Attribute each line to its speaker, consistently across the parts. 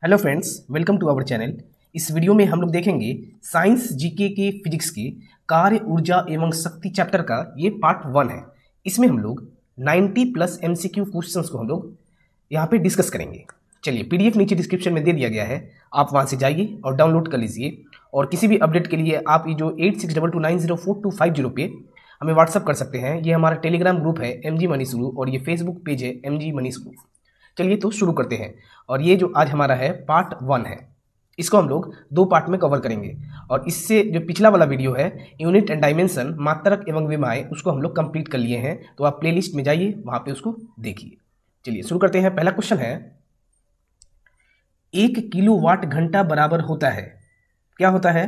Speaker 1: Hello friends, welcome to our channel. इस video में हम लोग देखेंगे साइंस जीके के फिजिक्स के कार्य, ऊर्जा एवं शक्ति चैप्टर का ये पार्ट 1 है। इसमें हम लोग 90 प्लस MCQ क्वेश्चंस को हम लोग यहाँ पे डिस्कस करेंगे। चलिए, PDF नीचे डिस्क्रिप्शन में दे दिया गया है, आप वहाँ से जाइए और डाउनलोड कर लीजिए। और किसी भी अपडेट के लिए आप ये जो 8622904250 पे हमें व्हाट्सअप कर सकते हैं। ये हमारा टेलीग्राम ग्रुप है MG मनी शुरू, और ये फेसबुक पेज है MG मनी शुरू। चलिए तो शुरू करते हैं। और ये जो आज हमारा है पार्ट 1 है, इसको हम लोग 2 पार्ट में कवर करेंगे। और इससे जो पिछला वाला वीडियो है यूनिट एंड डायमेंशन, मात्रक एवं विमाएं, उसको हम लोग कंप्लीट कर लिए हैं। तो आप प्लेलिस्ट में जाइए, वहां पे उसको देखिए। चलिए शुरू करते हैं। पहला क्वेश्चन है, 1 किलोवाट घंटा बराबर होता है, क्या होता है?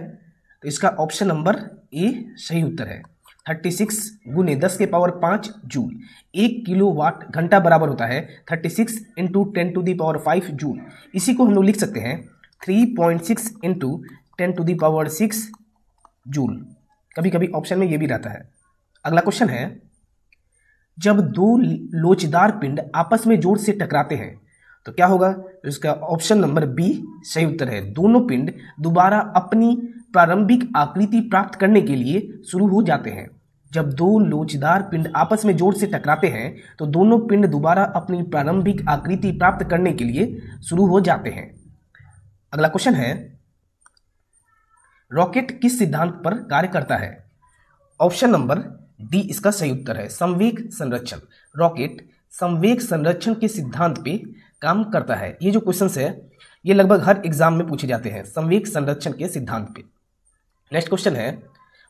Speaker 1: तो इसका ऑप्शन नंबर ए सही उत्तर है। 36 गुने 10 के पावर 5 जूल। 1 किलोवाट घंटा बराबर होता है 36 into 10 to the power 5 joule. इसी को हम लोग लिख सकते हैं 3.6 into 10 to the power 6 joule. कभी कभी ऑप्शन में ये भी रहता है। अगला क्वेश्चन है, जब 2 लोचदार पिंड आपस में जोर से टकराते हैं तो क्या होगा? तो इसका ऑप्शन नंबर बी सही उत्तर है। दोनों पिंड दोबारा अपनी प्रारंभिक आकृति प्राप्त करने के लिए शुरू हो जाते हैं। जब 2 लोचदार पिंड आपस में जोर से टकराते हैं तो दोनों पिंड दोबारा अपनी प्रारंभिक आकृति प्राप्त करने के लिए शुरू हो जाते हैं। अगला क्वेश्चन है, रॉकेट किस सिद्धांत पर कार्य करता है? ऑप्शन नंबर डी इसका सही उत्तर है, संवेग संरक्षण। रॉकेट संवेग संरक्षण के सिद्धांत पे काम करता है। ये जो क्वेश्चंस है ये लगभग हर एग्जाम में पूछे जाते हैं, संवेग संरक्षण के सिद्धांत पे। नेक्स्ट क्वेश्चन है,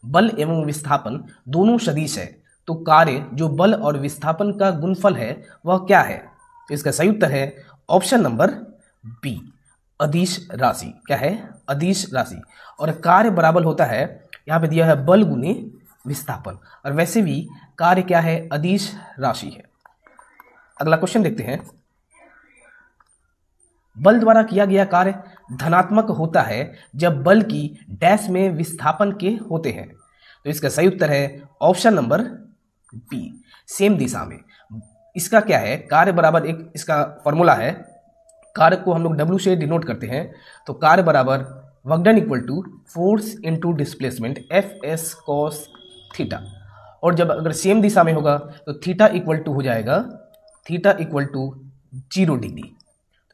Speaker 1: बल एवं विस्थापन दोनों सदिश है, तो कार्य जो बल और विस्थापन का गुणफल है वह क्या है? तो इसका सही उत्तर है ऑप्शन नंबर बी, अदिश राशि। क्या है? अदिश राशि। और कार्य बराबर होता है, यहाँ पे दिया है बल गुने विस्थापन, और वैसे भी कार्य क्या है? अदिश राशि है। अगला क्वेश्चन देखते हैं, बल द्वारा किया गया कार्य धनात्मक होता है जब बल की डैश में विस्थापन के होते हैं। तो इसका सही उत्तर है ऑप्शन नंबर बी, सेम दिशा में। इसका क्या है? कार्य बराबर, एक इसका फॉर्मूला है, कार्य को हम लोग W से डिनोट करते हैं। तो कार्य बराबर work done equal to force into displacement FS cos theta. और जब अगर सेम दिशा में होगा तो थीटा इक्वल टू हो जाएगा, थीटा इक्वल टू 0 डिग्री।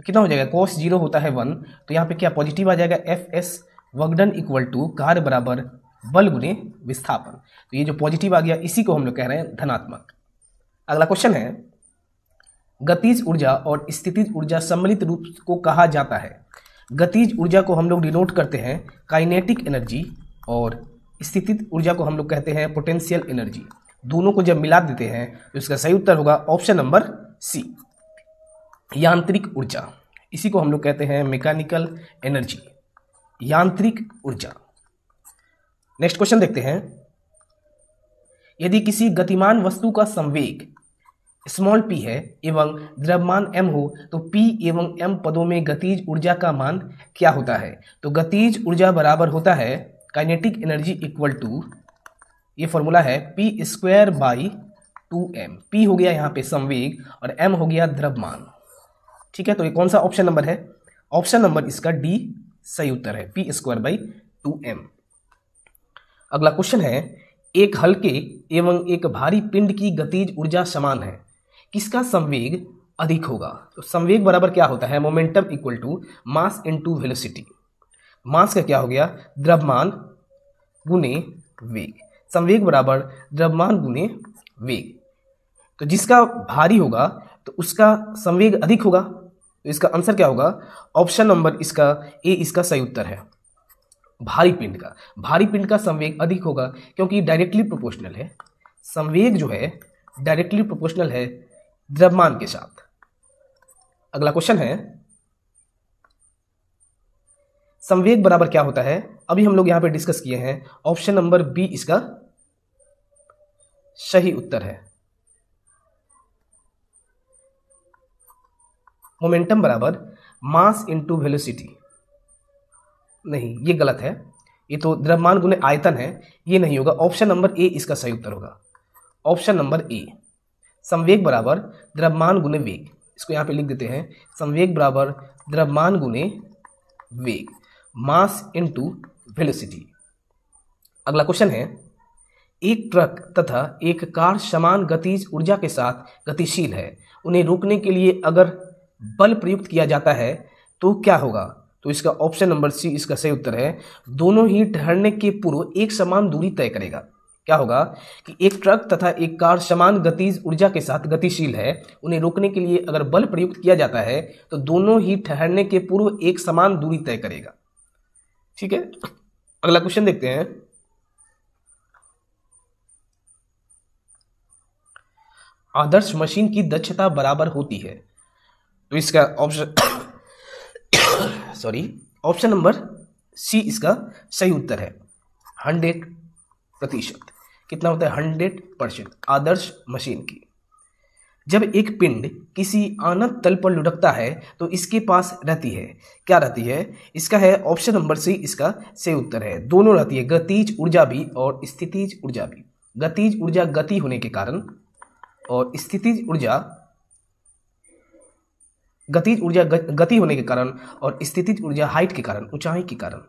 Speaker 1: तो कितना हो जाएगा? cos 0 होता है 1, तो यहाँ पे क्या पॉजिटिव आ जाएगा? FS work done equal to कार्य बराबर बल गुने विस्थापन। तो ये जो पॉजिटिव आ गया इसी को हम लोग कह रहे हैं धनात्मक। अगला क्वेश्चन है, गतिज ऊर्जा और स्थितिज ऊर्जा सम्मिलित रूप को कहा जाता है। गतिज ऊर्जा को हम लोग डिनोट करते हैं काइनेटिक एनर्जी, और स्थितिज ऊर्जा को हम लोग कहते हैं पोटेंशियल एनर्जी। दोनों को जब मिला देते हैं तो इसका सही उत्तर होगा ऑप्शन नंबर सी, यांत्रिक ऊर्जा। इसी को हम लोग कहते हैं मैकेनिकल एनर्जी, यांत्रिक ऊर्जा। नेक्स्ट क्वेश्चन देखते हैं, यदि किसी गतिमान वस्तु का संवेग स्मॉल p है एवं द्रव्यमान m हो तो p एवं m पदों में गतिज ऊर्जा का मान क्या होता है? तो गतिज ऊर्जा बराबर होता है काइनेटिक एनर्जी इक्वल टू, ये फॉर्मूला है p² बाई 2m। p हो गया यहाँ पे संवेग और m हो गया द्रव्यमान। ठीक है, तो ये कौन सा ऑप्शन नंबर है? ऑप्शन नंबर इसका डी सही उत्तर है, p² बाई 2m। अगला क्वेश्चन है, एक हल्के एवं एक भारी पिंड की गतिज ऊर्जा समान है, किसका संवेग अधिक होगा? तो संवेग बराबर क्या होता है? Momentum equal to mass into velocity. Mass का क्या हो गया? द्रव्यमान गुने वेग। संवेग बराबर द्रव्यमान गुने वेग। तो जिसका भारी होगा तो उसका संवेग अधिक होगा। तो इसका आंसर क्या होगा? ऑप्शन नंबर इसका ए इसका सही उत्तर है। भारी पिंड का संवेग अधिक होगा, क्योंकि डायरेक्टली प्रोपोर्शनल है। संवेग जो है डायरेक्टली प्रोपोर्शनल है द्रव्यमान के साथ। अगला क्वेश्चन है, संवेग बराबर क्या होता है? अभी हम लोग यहां पे डिस्कस किए हैं, ऑप्शन नंबर बी इसका सही उत्तर है। मोमेंटम बराबर मास इनटू वेलोसिटी। नहीं, ये गलत है, ये तो द्रव्यमान गुने आयतन है, ये नहीं होगा। ऑप्शन नंबर ए इसका सही उत्तर होगा, ऑप्शन नंबर ए। संवेग बराबर द्रव्यमान गुने वेग। इसको यहाँ पे लिख देते हैं, संवेग बराबर द्रव्यमान गुने वेग, मास इनटू वेलोसिटी। अगला क्वेश्चन है, एक ट्रक तथा एक कार समान गतिज ऊर्जा के साथ गतिशील है, उन्हें रोकने के लिए अगर बल प्रयुक्त किया जाता है तो क्या होगा? तो इसका ऑप्शन नंबर सी इसका सही उत्तर है, दोनों ही ठहरने के पूर्व एक समान दूरी तय करेगा। क्या होगा कि एक ट्रक तथा एक कार समान गतिज ऊर्जा के साथ गतिशील है, उन्हें रोकने के लिए अगर बल प्रयुक्त किया जाता है तो दोनों ही ठहरने के पूर्व एक समान दूरी तय करेगा। ठीक है, अगला क्वेश्चन देखते हैं। आदर्श मशीन की दक्षता बराबर होती है, तो इसका ऑप्शन ऑप्शन नंबर सी इसका सही उत्तर है, 100%। कितना होता है? 100% आदर्श मशीन की। जब एक पिंड किसी आनत तल पर लुढ़कता है तो इसके पास रहती है, क्या रहती है? इसका है ऑप्शन नंबर सी इसका सही उत्तर है, दोनों रहती है, गतिज ऊर्जा भी और स्थितिज ऊर्जा भी। गतिज ऊर्जा गति होने के कारण और स्थितिज ऊर्जा गति होने के कारण और स्थितिज ऊर्जा हाइट के कारण, ऊंचाई के कारण।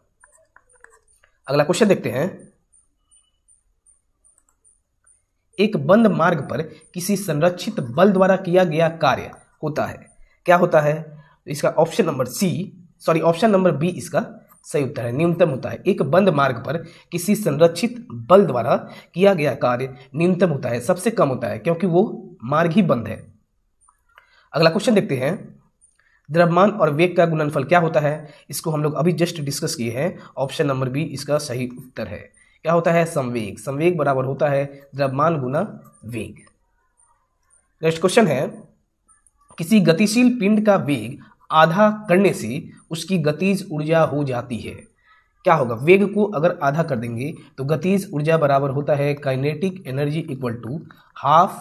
Speaker 1: अगला क्वेश्चन देखते हैं। एक बंद मार्ग पर किसी संरक्षित बल द्वारा किया गया कार्य होता है, क्या होता है? इसका ऑप्शन नंबर बी इसका सही उत्तर है, न्यूनतम होता है। एक बंद मार्ग पर किसी संरक्षित बल द्वारा किया गया कार्य न्यूनतम होता है, सबसे कम होता है, क्योंकि वो मार्ग ही बंद है। अगला क्वेश्चन देखते हैं। द्रव्यमान और वेग का गुणनफल क्या होता है? इसको हम लोग अभी जस्ट डिस्कस किए हैं, ऑप्शन नंबर बी इसका सही उत्तर है। क्या होता है? संवेग। संवेग बराबर होता है द्रव्यमान गुना वेग। नेक्स्ट क्वेश्चन है, किसी गतिशील पिंड का वेग आधा करने से उसकी गतिज ऊर्जा हो जाती है, क्या होगा? वेग को अगर आधा कर देंगे तो गतिज ऊर्जा बराबर होता है kinetic energy equal to ½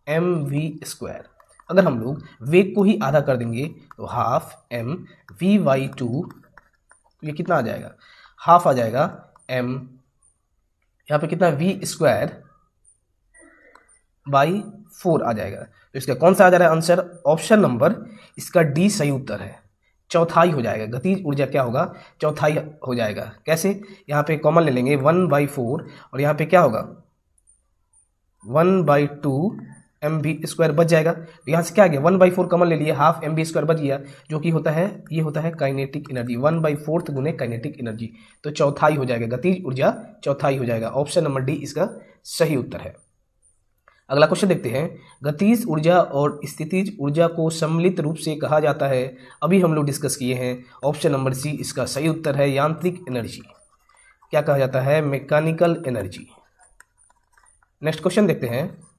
Speaker 1: mv²। अगर हम लोग वेग को ही आधा कर देंगे तो ½ mv/2, ये कितना आ जाएगा? हाफ आ जाएगा m, यहाँ पे कितना v²/4 आ जाएगा। तो इसका कौन सा आ जा रहा है आंसर? ऑप्शन नंबर इसका डी सही उत्तर है, चौथाई हो जाएगा। गतिज ऊर्जा क्या होगा? चौथाई हो जाएगा। कैसे? यहाँ पे कॉमन ले लेंगे 1/4 और यहाँ पे क्या होगा? 1/2 mv² बच जाएगा। तो यहाँ से क्या आ गया? 1/4 कॉमन ले लिए, ½ mv² बच गया, जो कि होता है, ये होता है काइनेटिक एनर्जी, 1/4 गुने काइनेटिक एनर्जी, तो चौथाई हो जाएगा, गतिज ऊर्जा चौथाई हो जाएगा। ऑप्शन नंबर डी इसका सही उत्तर है। अगला क्वेश्चन देखते हैं। गतिज ऊर्जा और स्थितिज ऊर्जा को सम्मिलित रूप से कहा जाता है, अभी हम लोग डिस्कस किए हैं, ऑप्शन नंबर सी इसका सही उत्तर है, यांत्रिक एनर्जी। क्या कहा जाता है? Mechanical energy. नेक्स्ट क्वेश्चन देखते हैं।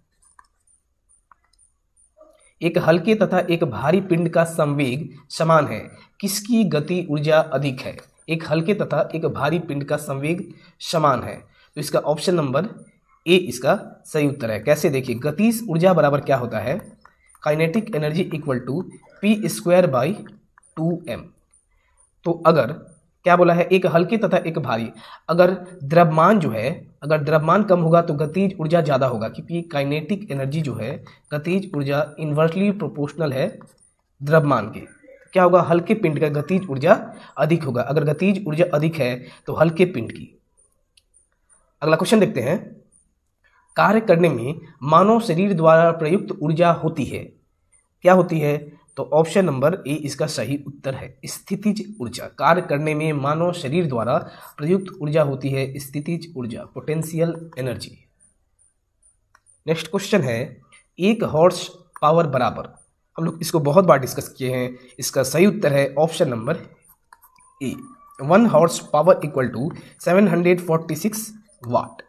Speaker 1: एक हल्के तथा एक भारी पिंड का संवेग समान है, किसकी गति ऊर्जा अधिक है? एक हल्के तथा एक भारी पिंड का संवेग समान है, तो इसका ऑप्शन नंबर ए इसका सही उत्तर है। कैसे? देखिए, गतिज ऊर्जा बराबर क्या होता है? Kinetic energy equal to p²/2m। तो अगर क्या बोला है? एक हल्के तथा एक भारी, अगर द्रव्यमान जो है, अगर द्रव्यमान कम होगा तो गतिज ऊर्जा ज़्यादा होगा, क्योंकि काइनेटिक एनर्जी जो है, गतिज ऊर्जा इन्वर्सली प्रोपोर्शनल है द्रव्यमान के। क्या होगा? हल्के पिंड का गतिज ऊर्जा अधिक होगा। अगर गतिज ऊर्जा अधिक है तो हल्के पिंड की। अगला क्वेश्चन देखते हैं। कार्य करने में मानव शरीर द्वारा प्रयुक्त ऊर्जा होती है, क्या होती है? तो ऑप्शन नंबर ए इसका सही उत्तर है, स्थितिज ऊर्जा। कार्य करने में मानव शरीर द्वारा प्रयुक्त ऊर्जा होती है स्थितिज ऊर्जा, पोटेंशियल एनर्जी। नेक्स्ट क्वेश्चन है, एक हॉर्स पावर बराबर, हम लोग इसको बहुत बार डिस्कस किए हैं, इसका सही उत्तर है option number A, 1 horse power equal to 746 watt.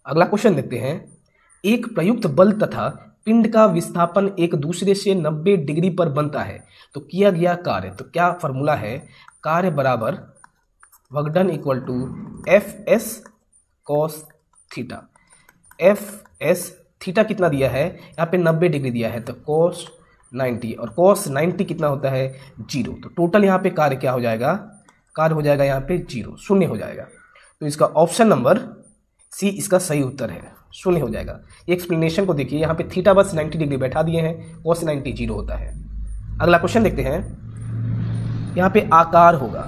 Speaker 1: अगला क्वेश्चन देखते हैं। एक प्रयुक्त बल तथा पिंड का विस्थापन एक दूसरे से 90 डिग्री पर बनता है, तो किया गया कार्य, तो क्या फॉर्मूला है? कार्य बराबर work done equal to Fs cos theta. Fs theta कितना दिया है? यहाँ पे 90 डिग्री दिया है, तो cos 90, और cos 90 कितना होता है? 0। तो टोटल यहाँ पे कार्य क्या हो जाएगा? कार्य हो जाएगा यहाँ पे 0, शून्य हो जाएगा। तो इसका ऑप्शन नंबर सी इसका सही उत्तर है, शून्य हो जाएगा। ये एक्सप्लेनेशन को देखिए, यहाँ पे थीटा बस 90 डिग्री बैठा दिए हैं, cos 90 0 होता है। अगला क्वेश्चन देखते हैं। यहाँ पे आकार होगा,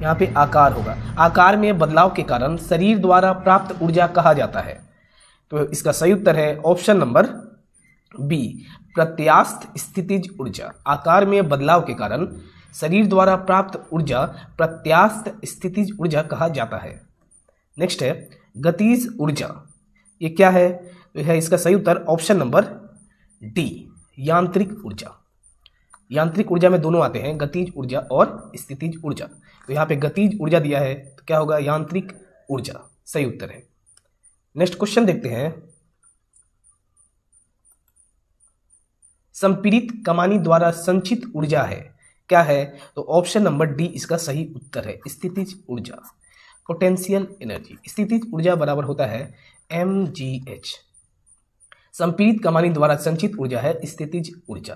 Speaker 1: यहाँ पे आकार होगा। आकार में बदलाव के कारण शरीर द्वारा प्राप्त ऊर्जा कहा जाता है। तो इसका सही उत्तर है ऑप्शन नंबर बी, प्रत्यास्थ स्थितिज ऊर्जा। आकार में बदलाव के कारण शरीर द्वारा प्राप्त ऊर्जा प्रत्यास्थ स्थितिज ऊर्जा कहा जाता है। नेक्स्ट है गतिज ऊर्जा। ये क्या है? तो है इसका सही उत्तर ऑप्शन नंबर डी, यांत्रिक ऊर्जा। यांत्रिक ऊर्जा में दोनों आते हैं, गतिज ऊर्जा और स्थितिज ऊर्जा। तो यहाँ पे गतिज ऊर्जा दिया है तो क्या होगा? यांत्रिक ऊर्जा सही उत्तर है। नेक्स्ट क्वेश्चन देखते हैं। संपीड़ित कमानी द्वारा संचित ऊर्जा है, क्या है? तो ऑप्शन नंबर डी इसका सही उत्तर है, स्थितिज ऊर्जा, पोटेंशियल एनर्जी। स्थितिज ऊर्जा बराबर होता है mgh। संपीड़ित कमानी द्वारा संचित ऊर्जा है स्थितिज ऊर्जा।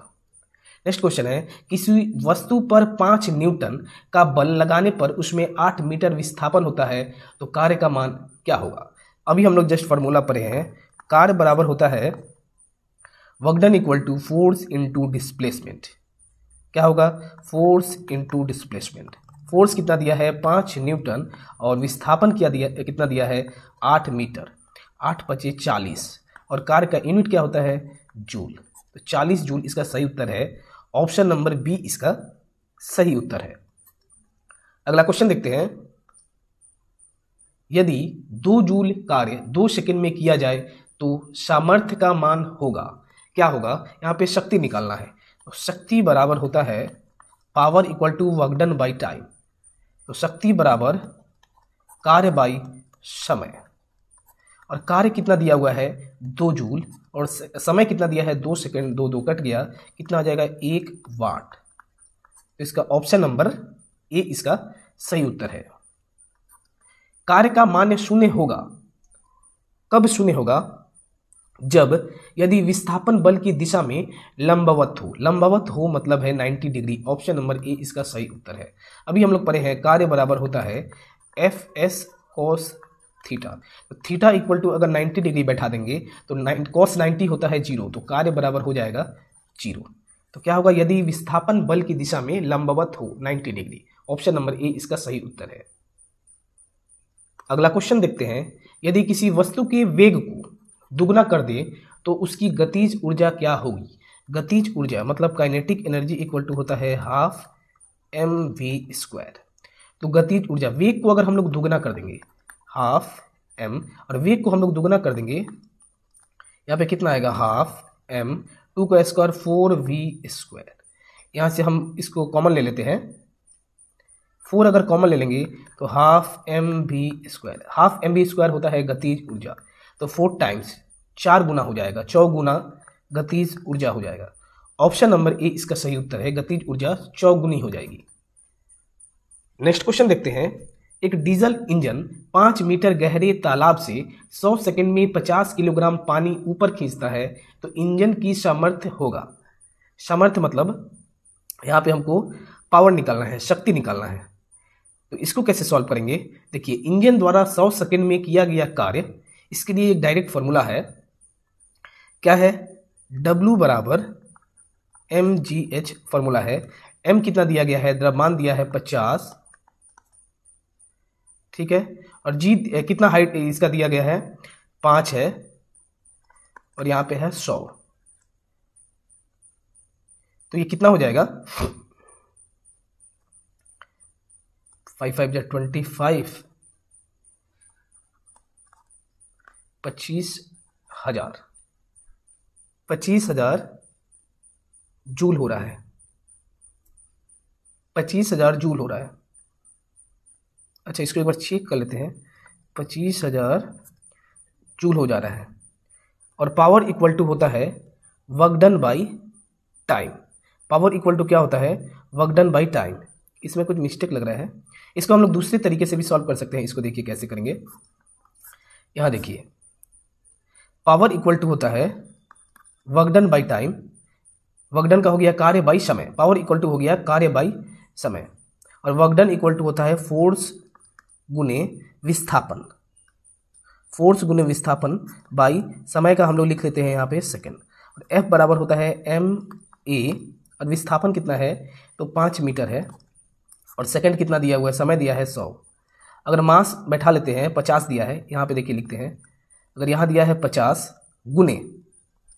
Speaker 1: नेक्स्ट क्वेश्चन है, किसी वस्तु पर 5 न्यूटन का बल लगाने पर उसमें 8 मीटर विस्थापन होता है, तो कार्य का मान क्या होगा? अभी हम लोग जस्ट फॉर्मूला पढ़े हैं। कार्य बराबर होता है work done equal to force into displacement. क्या होगा? Force into displacement. फोर्स कितना दिया है? 5 न्यूटन और विस्थापन कितना दिया है? 8 मीटर। 8 × 40 और कार्य का यूनिट क्या होता है? जूल। तो 40 जूल इसका सही उत्तर है, ऑप्शन नंबर बी इसका सही उत्तर है। अगला क्वेश्चन देखते हैं। यदि 2 जूल कार्य 2 सेकंड में किया जाए तो सामर्थ्य का मान होगा, क्या होगा? यहाँ पे शक्ति निकालना है। तो शक्ति बराबर होता है power equal to work done by time. तो शक्ति बराबर कार्य बाई समय, और कार्य कितना दिया हुआ है? 2 जूल, और समय कितना दिया है? 2 सेकंड। 2 कट गया, कितना आ जाएगा? 1 वाट। तो इसका ऑप्शन नंबर ए इसका सही उत्तर है। कार्य का मान शून्य होगा, कब शून्य होगा? जब यदि विस्थापन बल की दिशा में लंबवत हो। लंबवत हो मतलब है 90 डिग्री। ऑप्शन नंबर ए इसका सही उत्तर है। अभी हम लोग पढ़े हैं कार्य बराबर होता है एफ cos थीटा। तो थीटा इक्वल टू अगर 90 डिग्री बैठा देंगे तो cos 90 होता है 0, तो कार्य बराबर हो जाएगा 0। तो क्या होगा? यदि विस्थापन बल की दिशा में लंबवत हो 90 डिग्री। ऑप्शन नंबर ए इसका सही उत्तर है। अगला क्वेश्चन देखते हैं। यदि किसी वस्तु के वेग को दुगना कर दे तो उसकी गतिज ऊर्जा क्या होगी? गतिज ऊर्जा मतलब काइनेटिक एनर्जी इक्वल टू होता है ½ mv²। तो गतिज ऊर्जा, वेग को अगर हम लोग दुगना कर देंगे ½ m, और वेग को हम लोग दुगना कर देंगे, यहाँ पे कितना आएगा? ½ m, 2 का स्क्वायर 4v²। यहाँ से हम इसको कॉमन ले लेते हैं। 4 अगर कॉमन ले लेंगे तो ½ mv²। ½ mv² होता है गतिज ऊर्जा। तो 4 टाइम्स 4 गुना हो जाएगा, 4 गुना गतिज ऊर्जा हो जाएगा। ऑप्शन नंबर ए इसका सही उत्तर है, गतिज ऊर्जा 4 गुनी हो जाएगी। नेक्स्ट क्वेश्चन देखते हैं। एक डीजल इंजन 5 मीटर गहरे तालाब से 100 सेकंड में 50 किलोग्राम पानी ऊपर खींचता है, तो इंजन की सामर्थ्य होगा। सामर्थ्य मतलब यहाँ पे हमको पावर निकालना है, शक्ति निकालना है। तो इसको कैसे सॉल्व करेंगे? देखिए, इंजन द्वारा 100 सेकंड में किया गया कार्य, इसके लिए एक डायरेक्ट फॉर्मूला है। क्या है? W बराबर mgh फॉर्मूला है। m कितना दिया गया है? द्रव्यमान दिया है 50, ठीक है, और g कितना हाइट इसका दिया गया है? 5 है, और यहाँ पे है 100। तो ये कितना हो जाएगा? 5 × 5 = 25, 25,000 जूल हो रहा है। 25,000 जूल हो रहा है। अच्छा, इसको एक बार चेक कर लेते हैं। 25,000 जूल हो जा रहा है, और पावर इक्वल टू होता है work done by time. Power equal to क्या होता है? Work done by time. इसमें कुछ मिस्टेक लग रहा है, इसको हम लोग दूसरे तरीके से भी सॉल्व कर सकते हैं। इसको देखिए कैसे करेंगे। यहाँ देखिए, पावर इक्वल टू होता है work done by time. Work done का हो गया कार्य बाई समय, पावर इक्वल टू हो गया कार्य बाई समय, और वर्क डन इक्वल टू होता है फोर्स गुने विस्थापन। फोर्स गुने विस्थापन बाई समय का हम लोग लिख लेते हैं यहाँ पे सेकंड। और एफ बराबर होता है ma और विस्थापन कितना है, तो 5 मीटर है, और सेकंड कितना दिया हुआ है, समय दिया है 100। अगर मास बैठा लेते हैं 50 दिया है, यहाँ पे देखिए लिखते हैं, अगर यहाँ दिया है 50 गुने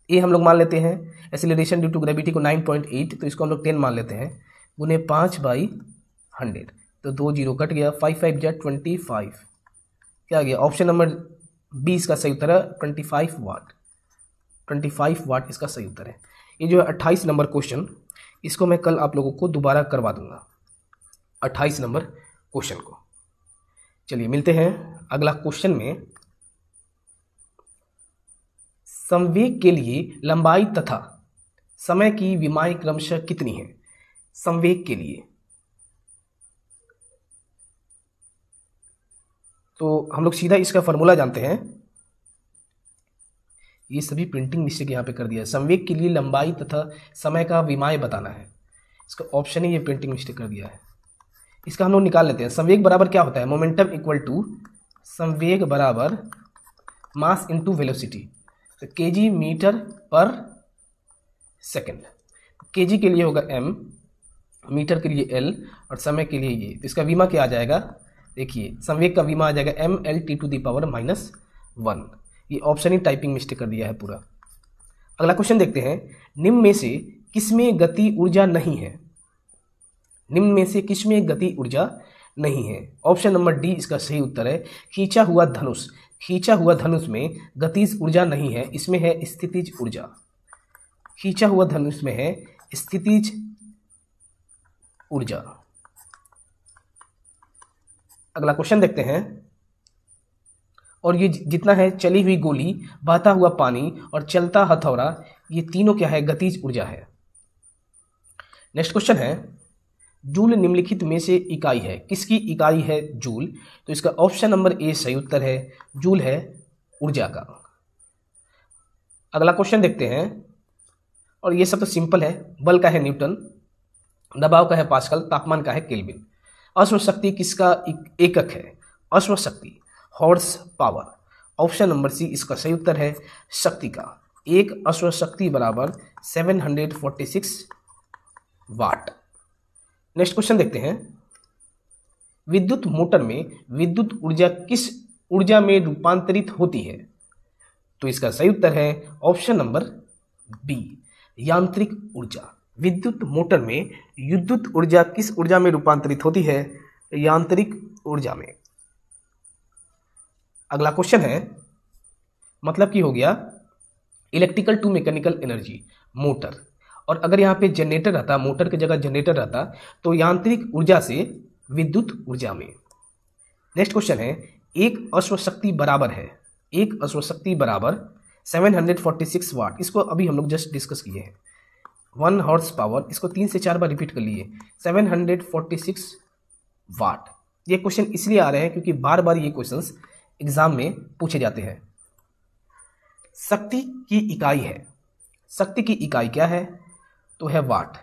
Speaker 1: ए हम लोग मान लेते हैं, एक्सीलरेशन ड्यू टू ग्रेविटी को 9.8, तो इसको हम लोग 10 मान लेते हैं, गुने 5/100, तो 2 जीरो कट गया, 5 5 जा 25, क्या आ गया, ऑप्शन नंबर बी इसका सही उत्तर है, 25 वाट। 25 वाट इसका सही उत्तर है। ये जो है 28 नंबर क्वेश्चन, इसको मैं कल आप लोगों को दोबारा करवा दूंगा, 28 नंबर क्वेश्चन को। चलिए मिलते हैं अगला क्वेश्चन में। संवेग के लिए लंबाई तथा समय की विमाएं क्रमशः कितनी है? संवेग के लिए तो हम लोग सीधा इसका फॉर्मूला जानते हैं। ये सभी प्रिंटिंग मिस्टेक यहाँ पे कर दिया है। संवेग के लिए लंबाई तथा समय का विमाएं बताना है, इसका ऑप्शन ही ये प्रिंटिंग मिस्टेक कर दिया है। इसका हम लोग निकाल लेते हैं। संवेग बराबर क्या होता है, मोमेंटम इक्वल टू, संवेग बराबर मास इनटू वेलोसिटी, तो केजी मीटर पर सेकंड। केजी के लिए होगा m, मीटर के लिए l, और समय के लिए ये, तो इसका विमा क्या आ जाएगा, देखिए संवेग का विमा आ जाएगा mL/(-1). ये ऑप्शन ही टाइपिंग मिस्टेक कर दिया है पूरा। अगला क्वेश्चन देखते हैं। निम्न में से किसमें गति ऊर्जा नहीं है? निम्न में से किसमें गति ऊर्जा नहीं है? ऑप्शन नंबर डी इसका सही उत्तर है, खींचा हुआ धनुष। खींचा हुआ धनुष में गतिज ऊर्जा नहीं है, इसमें है स्थितिज ऊर्जा। खींचा हुआ धनुष में है स्थितिज ऊर्जा। अगला क्वेश्चन देखते हैं। और ये जितना है, चली हुई गोली, बहता हुआ पानी और चलता हथौड़ा, ये तीनों क्या है, गतिज ऊर्जा है। नेक्स्ट क्वेश्चन है, जूल निम्नलिखित में से इकाई है, किसकी इकाई है जूल? तो इसका ऑप्शन नंबर ए सही उत्तर है, जूल है ऊर्जा का। अगला क्वेश्चन देखते हैं, और ये सब तो सिंपल है। बल का है न्यूटन, दबाव का है पास्कल, तापमान का है केल्विन। अश्वशक्ति किसका एकक है? अश्वशक्ति horse power. Option number C इसका सही उत्तर है, शक्ति का। एक अश्वशक्ति बराबर 746 वाट। नेक्स्ट क्वेश्चन देखते हैं। विद्युत मोटर में विद्युत ऊर्जा किस ऊर्जा में रूपांतरित होती है? तो इसका सही उत्तर है ऑप्शन नंबर बी, यांत्रिक ऊर्जा। विद्युत मोटर में विद्युत ऊर्जा किस ऊर्जा में रूपांतरित होती है? यांत्रिक ऊर्जा में। अगला क्वेश्चन है, मतलब की हो गया electrical to mechanical energy, motor. और अगर यहाँ पे जनरेटर रहता, मोटर की जगह जनरेटर रहता, तो यांत्रिक ऊर्जा से विद्युत ऊर्जा में। नेक्स्ट क्वेश्चन है, एक अश्वशक्ति बराबर है, एक अश्वशक्ति बराबर 746 वाट। इसको अभी हम लोग जस्ट डिस्कस किए हैं। 1 हॉर्स पावर, इसको 3 से 4 बार रिपीट कर लिए, 746 वाट। ये क्वेश्चन इसलिए आ रहे हैं क्योंकि बार बार ये क्वेश्चंस एग्जाम में पूछे जाते हैं। शक्ति की इकाई है, शक्ति की इकाई क्या है? तो है वाट।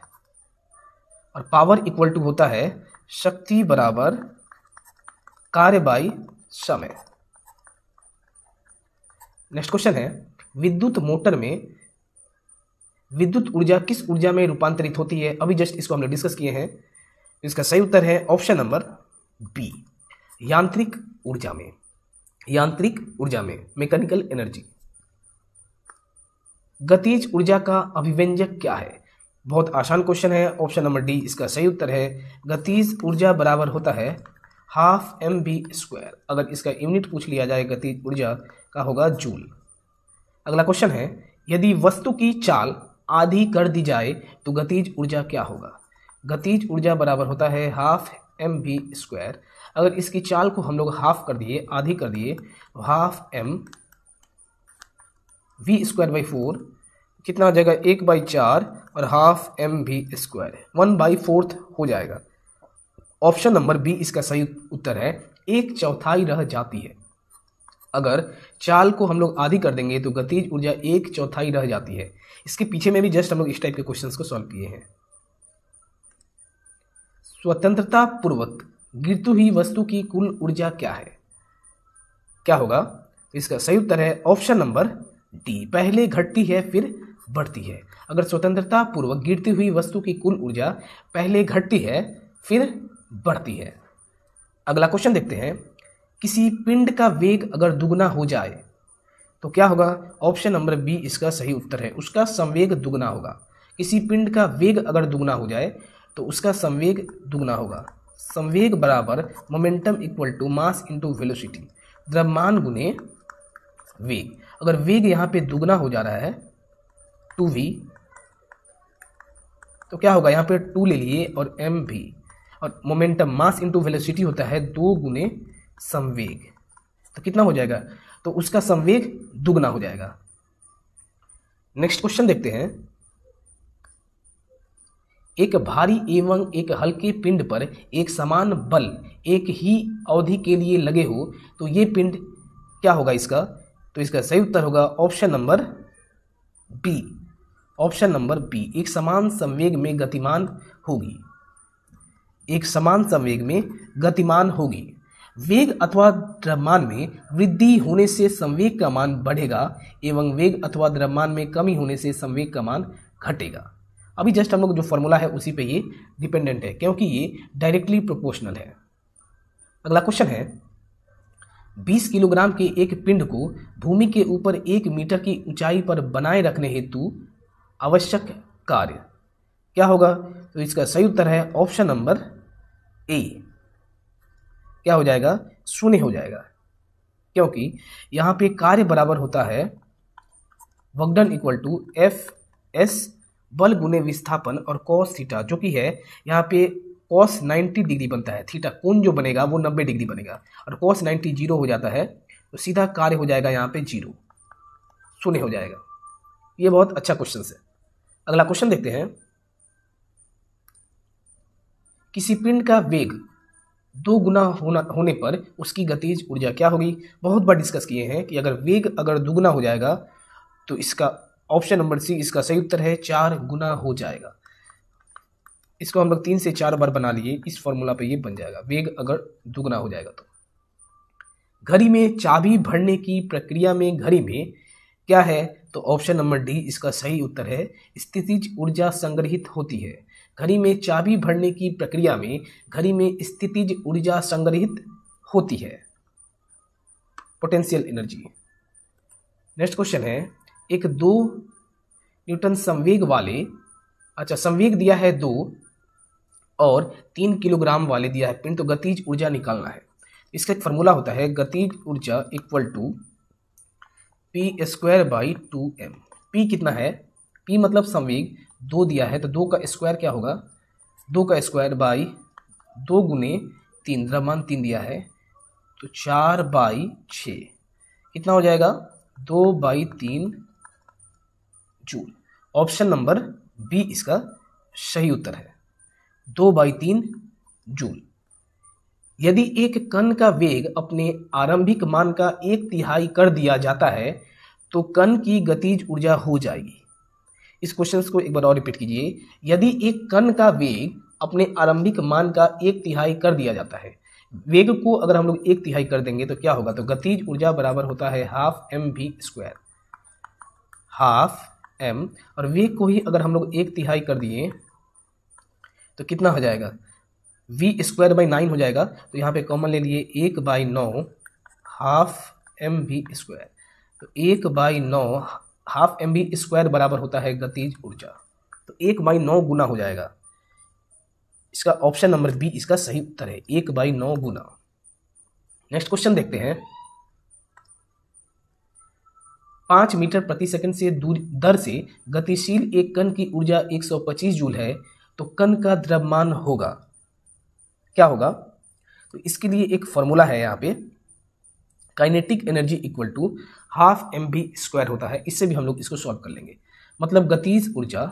Speaker 1: और पावर इक्वल टू होता है शक्ति बराबर कार्य बाई समय। नेक्स्ट क्वेश्चन है, विद्युत मोटर में विद्युत ऊर्जा किस ऊर्जा में रूपांतरित होती है? अभी जस्ट इसको हमने डिस्कस किए हैं। इसका सही उत्तर है ऑप्शन नंबर बी, यांत्रिक ऊर्जा में। यांत्रिक ऊर्जा में, मैकेनिकल एनर्जी। गतिज ऊर्जा का अभिव्यंजक क्या है? बहुत आसान क्वेश्चन है, ऑप्शन नंबर डी इसका सही उत्तर है, गतिज ऊर्जा बराबर होता है हाफ mv²। अगर इसका यूनिट पूछ लिया जाए गतिज ऊर्जा का, होगा जूल। अगला क्वेश्चन है, यदि वस्तु की चाल आधी कर दी जाए तो गतिज ऊर्जा क्या होगा? गतिज ऊर्जा बराबर होता है हाफ mv²। अगर इसकी चाल को हम लोग हाफ कर दिए, आधी कर दिए, हाफ mv²/4 कितना हो जाएगा, 1/4, और हाफ mv², 1/4 हो जाएगा। ऑप्शन नंबर बी इसका सही उत्तर है, 1/4 रह जाती है। अगर चाल को हम लोग आधी कर देंगे तो गतिज ऊर्जा 1/4 रह जाती है। इसके पीछे में भी जस्ट हम लोग इस टाइप के क्वेश्चंस को सॉल्व किए हैं। स्वतंत्रता पूर्वक गिरती हुई वस्तु की कुल ऊर्जा क्या है? क्या होगा? इसका सही उत्तर है ऑप्शन नंबर डी, पहले घटती है फिर बढ़ती है। अगर स्वतंत्रता पूर्वक गिरती हुई वस्तु की कुल ऊर्जा पहले घटती है फिर बढ़ती है। अगला क्वेश्चन देखते हैं, किसी पिंड का वेग अगर दुगना हो जाए तो क्या होगा? ऑप्शन नंबर बी इसका सही उत्तर है, उसका संवेग दुगना होगा। किसी पिंड का वेग अगर दुगना हो जाए तो उसका संवेग दुगना होगा। संवेग बराबर momentum equal to mass into velocity, द्रव्यमान गुने वेग। अगर वेग यहाँ पे दुगना हो जा रहा है 2v, तो क्या होगा? यहाँ पे 2 ले लिए और mv, और मोमेंटम मास इंटू वेलोसिटी होता है 2 गुने संवेग, तो कितना हो जाएगा? तो उसका संवेग दुगना हो जाएगा। नेक्स्ट क्वेश्चन देखते हैं, एक भारी एवं एक हल्के पिंड पर एक समान बल एक ही अवधि के लिए लगे हो तो ये पिंड क्या होगा इसका? तो इसका सही उत्तर होगा option number B. Option number B, एक समान संवेग में गतिमान होगी। एक समान संवेग में गतिमान होगी। वेग अथवा द्रव्यमान में वृद्धि होने से संवेग का मान बढ़ेगा एवं वेग अथवा द्रव्यमान में कमी होने से संवेग का मान घटेगा। अभी जस्ट हम लोग जो फॉर्मूला है उसी पे ये डिपेंडेंट है, क्योंकि ये डायरेक्टली प्रोपोर्शनल है। अगला क्वेश्चन है, 20 किलोग्राम के एक पिंड को भूमि के ऊपर 1 मीटर की ऊंचाई पर बनाए रखने हेतु आवश्यक कार्य क्या होगा? तो इसका सही उत्तर है ऑप्शन नंबर ए। क्या हो जाएगा? शून्य हो जाएगा, क्योंकि यहाँ पे कार्य बराबर होता है work done equal to F S बल गुने विस्थापन और कॉस थीटा, जो कि है यहाँ पे कॉस 90 डिग्री बनता है, थीटा कोण जो बनेगा वो 90 डिग्री बनेगा, और कॉस 90 जीरो हो जाता है, तो सीधा कार्य हो जाएगा यहाँ पे जीरो, शून्य हो जाएगा। ये बहुत अच्छा क्वेश्चन है। अगला क्वेश्चन देखते हैं, किसी पिंड का वेग 2 गुना होने पर उसकी गतिज ऊर्जा क्या होगी? बहुत बार डिस्कस किए हैं कि अगर वेग अगर दुगुना हो जाएगा तो इसका ऑप्शन नंबर सी इसका सही उत्तर है 4 गुना हो जाएगा। इसको हम लोग 3 से 4 बार बना लिए, इस फॉर्मूला पे ये बन जाएगा, वेग अगर दुगना हो जाएगा तो। घड़ी में चाबी भरने की प्रक्रिया में घड़ी में क्या है? तो ऑप्शन नंबर डी इसका सही उत्तर है, स्थितिज ऊर्जा संग्रहित होती है। घड़ी में चाबी भरने की प्रक्रिया में घड़ी में स्थितिज ऊर्जा संग्रहित होती है, पोटेंशियल एनर्जी। नेक्स्ट क्वेश्चन है, एक 2 न्यूटन संवेग वाले, संवेग दिया है 2 और 3 किलोग्राम वाले दिया है पिंड, तो गतिज ऊर्जा निकालना है। इसका एक फॉर्मूला होता है, गतिज ऊर्जा equal to P square by 2m। P कितना है? पी मतलब संवेग 2 दिया है, तो 2 का स्क्वायर क्या होगा? 2 का स्क्वायर बाई 2 गुने 3, द्रव्यमान 3 दिया है, तो 4 बाई 6 कितना हो जाएगा? 2 बाई 3 जूल। ऑप्शन नंबर बी इसका सही उत्तर है, 2 बाई 3 जूल। यदि एक कण का वेग अपने आरंभिक मान का 1/3 कर दिया जाता है तो कण की गतिज ऊर्जा हो जाएगी। इस क्वेश्चन को एक बार और रिपीट कीजिए, यदि एक कण का वेग अपने आरंभिक मान का 1/3 कर दिया जाता है, वेग को अगर हम लोग 1/3 कर देंगे तो क्या होगा? तो गतिज ऊर्जा बराबर होता है हाफ mv², हाफ m, और वेग को ही अगर हम लोग 1/3 कर दिए तो कितना हो जाएगा? v²/9 हो जाएगा, तो यहाँ पे कॉमन ले लिए 1/9 हाफ mv², तो 1/9 हाफ mv² बराबर होता है गतिज ऊर्जा, तो 1/9 गुना हो जाएगा। इसका ऑप्शन नंबर बी इसका सही उत्तर है, 1/9 गुना। नेक्स्ट क्वेश्चन देखते हैं, 5 मीटर प्रति सेकंड से दर से गतिशील एक कण की ऊर्जा 125 जूल है, तो कण का द्रव्यमान होगा क्या होगा? तो इसके लिए एक फॉर्मूला है यहाँ पे, kinetic energy equal to half mv² होता है। इससे भी हम लोग इसको सॉल्व कर लेंगे, मतलब गतिज ऊर्जा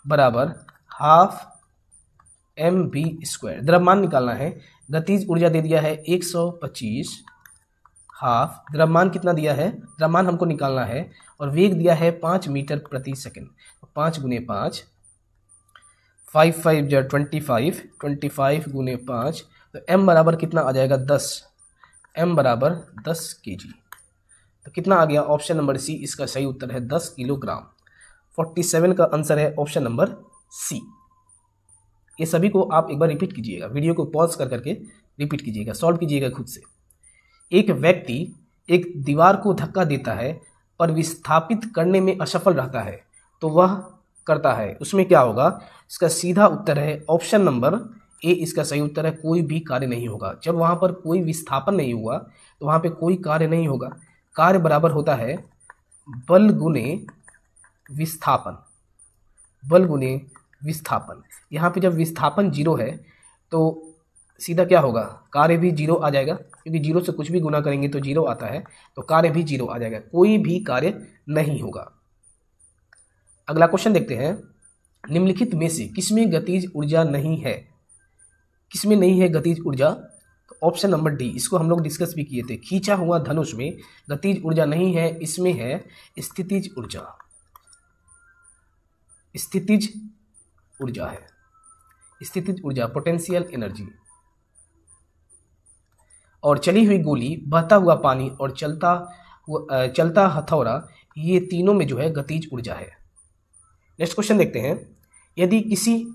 Speaker 1: बराबर हाफ mv², द्रव्यमान निकालना है, गतिज ऊर्जा दे दिया है 125, हाफ द्रव्यमान कितना दिया है? द्रव्यमान हमको निकालना है, और वेग दिया है 5 मीटर प्रति सेकंड, 5 गुने 5, 5 5 25, 25 गुने 5, तो m बराबर कितना आ जाएगा? 10, m बराबर 10 kg। तो कितना आ गया? ऑप्शन नंबर सी इसका सही उत्तर है 10 किलोग्राम। 47 का आंसर है ऑप्शन नंबर सी। ये सभी को आप एक बार रिपीट कीजिएगा, वीडियो को पॉज कर करके रिपीट कीजिएगा, सॉल्व कीजिएगा खुद से। एक व्यक्ति एक दीवार को धक्का देता है पर विस्थापित करने में असफल रहता है, तो वह करता है, उसमें क्या होगा? इसका सीधा उत्तर है ऑप्शन नंबर ए, इसका सही उत्तर है कोई भी कार्य नहीं होगा। जब वहां पर कोई विस्थापन नहीं हुआ तो वहां पे कोई कार्य नहीं होगा। कार्य बराबर होता है बल गुने विस्थापन, बल गुने विस्थापन। यहाँ पे जब विस्थापन जीरो है तो सीधा क्या होगा? कार्य भी जीरो आ जाएगा, क्योंकि जीरो से कुछ भी गुना करेंगे तो जीरो आता है, तो कार्य भी जीरो आ जाएगा, कोई भी कार्य नहीं होगा। अगला क्वेश्चन देखते हैं, निम्नलिखित में से किसमें गतिज ऊर्जा नहीं है? किसमें नहीं है गतिज ऊर्जा? तो ऑप्शन नंबर डी, इसको हम लोग डिस्कस भी किए थे। खींचा हुआ धनुष में गतिज ऊर्जा नहीं है, इसमें है स्थितिज ऊर्जा, स्थितिज ऊर्जा है, स्थितिज ऊर्जा, पोटेंशियल एनर्जी। और चली हुई गोली, बहता हुआ पानी और चलता हथौड़ा, ये तीनों में जो है गतिज ऊर्जा है। नेक्स्ट क्वेश्चन देखते हैं, यदि किसी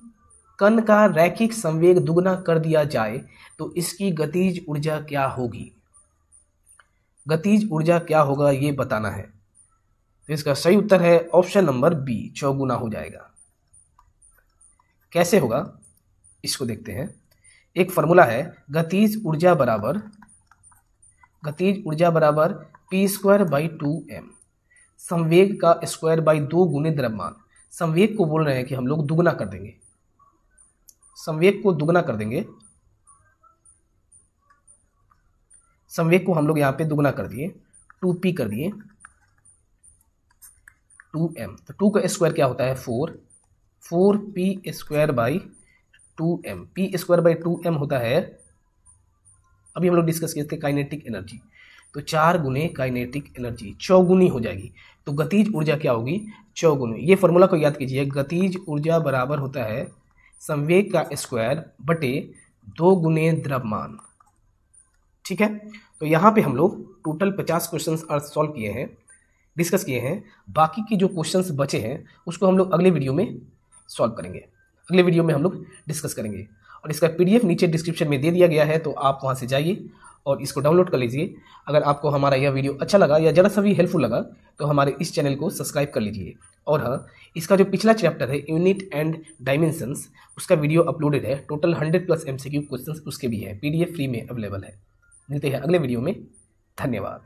Speaker 1: कण का रैखिक संवेग दुगना कर दिया जाए तो इसकी गतिज ऊर्जा क्या होगी? गतिज ऊर्जा क्या होगा ये बताना है। तो इसका सही उत्तर है ऑप्शन नंबर बी, चौगुना हो जाएगा। कैसे होगा इसको देखते हैं। एक फॉर्मूला है, गतिज ऊर्जा बराबर p²/2m, संवेग का स्क्वायर बाई 2 गुने द्रव्यमान। संवेग को बोल रहे हैं कि हम लोग दुगना कर देंगे, संवेग को दुगना कर देंगे, संवेग को हम लोग यहाँ पे दुगना कर दिए, 2p कर दिए, 2m, तो 2 का स्क्वायर क्या होता है 4p²/2m, p²/2m होता है, अभी हम लोग डिस्कस किए थे काइनेटिक एनर्जी, तो 4 गुने काइनेटिक एनर्जी, चौगुनी हो जाएगी। तो गतिज ऊर्जा क्या होगी? चौगुनी। ये फॉर्मूला को याद कीजिए, गतिज ऊर्जा बराबर होता है संवेग का स्क्वायर बटे 2 गुने द्रव्यमान। ठीक है, तो यहाँ पे हम लोग टोटल 50 क्वेश्चंस सॉल्व किए हैं, डिस्कस किए हैं। बाकी की जो क्वेश्चंस बचे हैं उसको हम लोग अगले वीडियो में सॉल्व करेंगे, अगले वीडियो में हम लोग डिस्कस करेंगे। और इसका पीडीएफ नीचे डिस्क्रिप्शन में दे दिया गया है, तो आप वहाँ से जाइए और इसको डाउनलोड कर लीजिए। अगर आपको हमारा यह वीडियो अच्छा लगा या ज़रा सा भी हेल्पफुल लगा तो हमारे इस चैनल को सब्सक्राइब कर लीजिए। और हाँ, इसका जो पिछला चैप्टर है यूनिट एंड डायमेंशंस, उसका वीडियो अपलोडेड है, टोटल 100+ MCQ क्वेश्चंस उसके भी है, पीडीएफ फ्री में अवेलेबल है। मिलते हैं अगले वीडियो में, धन्यवाद।